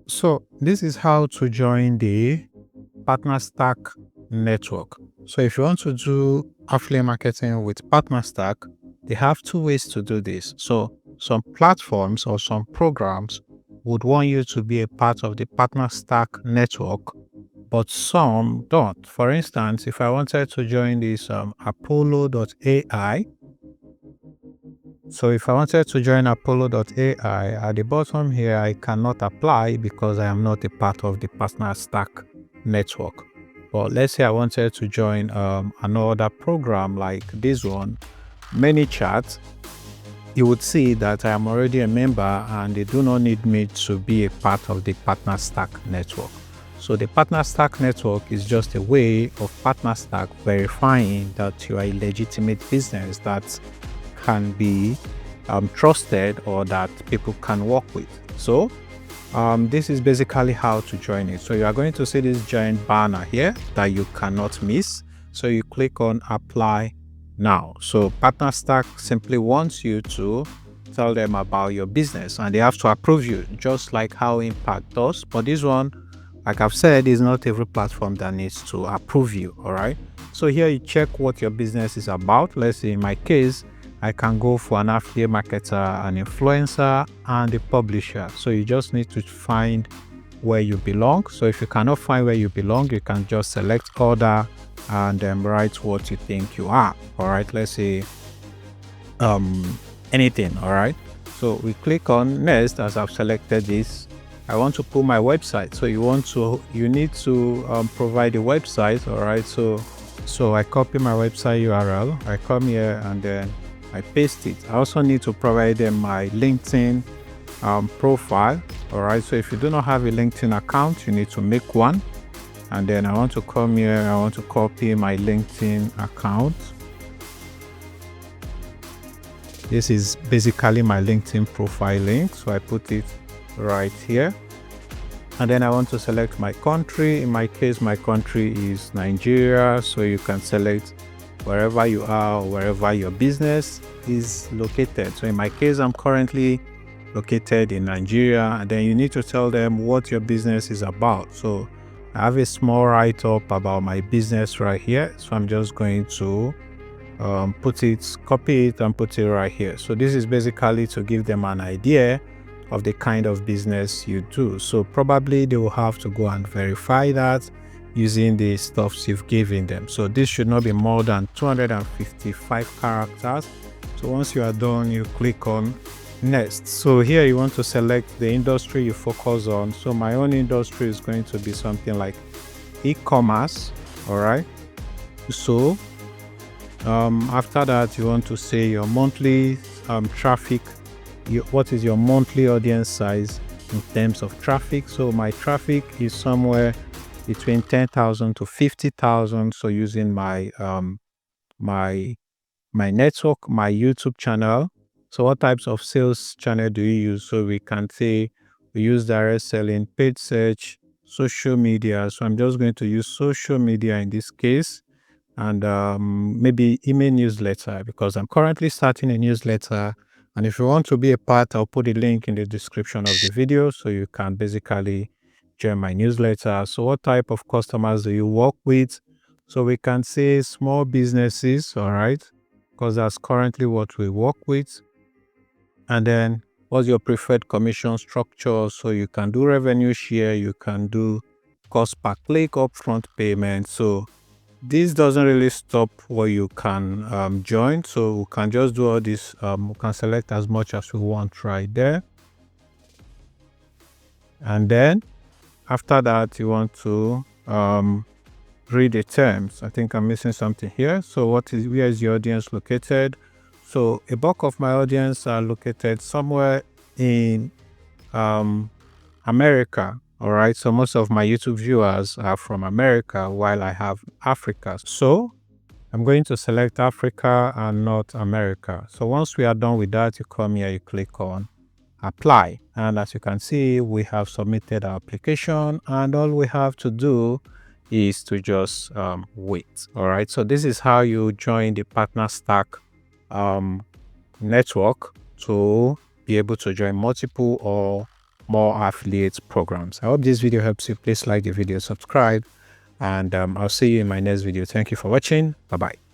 So this is how to join the Partnerstack network. So if you want to do affiliate marketing with Partnerstack, they have two ways to do this. So some platforms or some programs would want you to be a part of the Partnerstack network, but some don't. For instance, if I wanted to join this Apollo.ai, so if I wanted to join Apollo.ai, at the bottom here, I cannot apply because I am not a part of the Partnerstack network. But let's say I wanted to join another program like this one, ManyChat, you would see that I am already a member and they do not need me to be a part of the Partnerstack network. So the Partnerstack network is just a way of Partnerstack verifying that you are a legitimate business that can be trusted or that people can work with. So this is basically how to join it. So you are going to see this giant banner here that you cannot miss. So you click on apply now. So Partnerstack simply wants you to tell them about your business and they have to approve you, just like how Impact does. But this one, like I've said, is not every platform that needs to approve you. All right. So here you check what your business is about. Let's say in my case, I can go for an affiliate marketer, an influencer, and a publisher. So you just need to find where you belong. So if you cannot find where you belong, you can just select order and write what you think you are. All right, let's say anything. All right, so we click on next. As I've selected this, I want to put my website. So you need to provide a website. All right, so I copy my website URL. I come here and then I paste it. I also need to provide them my LinkedIn profile. All right, so if you do not have a LinkedIn account, you need to make one. And then I want to come here, I want to copy my LinkedIn account. This is basically my LinkedIn profile link. So I put it right here. And then I want to select my country. In my case, my country is Nigeria. So you can select wherever you are or wherever your business is located. So in my case, I'm currently located in Nigeria, and then you need to tell them what your business is about. So I have a small write-up about my business right here. So I'm just going to copy it and put it right here. So this is basically to give them an idea of the kind of business you do. So probably they will have to go and verify that using the stuffs you've given them. So this should not be more than 255 characters. So once you are done, you click on next. So here you want to select the industry you focus on. So my own industry is going to be something like e-commerce. All right. So after that, you want to say your monthly traffic. What is your monthly audience size in terms of traffic? So my traffic is somewhere between 10,000 to 50,000. So using my my network, my YouTube channel. So what types of sales channel do you use? So we can say we use direct selling, paid search, social media. So I'm just going to use social media in this case, and maybe email newsletter because I'm currently starting a newsletter. And if you want to be a part, I'll put a link in the description of the video so you can basically join my newsletter. So what type of customers do you work with? So we can say small businesses, all right, because that's currently what we work with. And then what's your preferred commission structure? So you can do revenue share, you can do cost per click, upfront payment. So this doesn't really stop where you can join. So we can just do all this. We can select as much as we want right there. And then after that, you want to read the terms. I think I'm missing something here. So where is your audience located? So a bulk of my audience are located somewhere in America. All right. So most of my YouTube viewers are from America while I have Africa. So I'm going to select Africa and North America. So once we are done with that, you come here, you click on apply. And as you can see, we have submitted our application and all we have to do is to just wait. All right. So this is how you join the Partnerstack network to be able to join multiple or more affiliate programs. I hope this video helps you. Please like the video, subscribe, and I'll see you in my next video. Thank you for watching. Bye bye.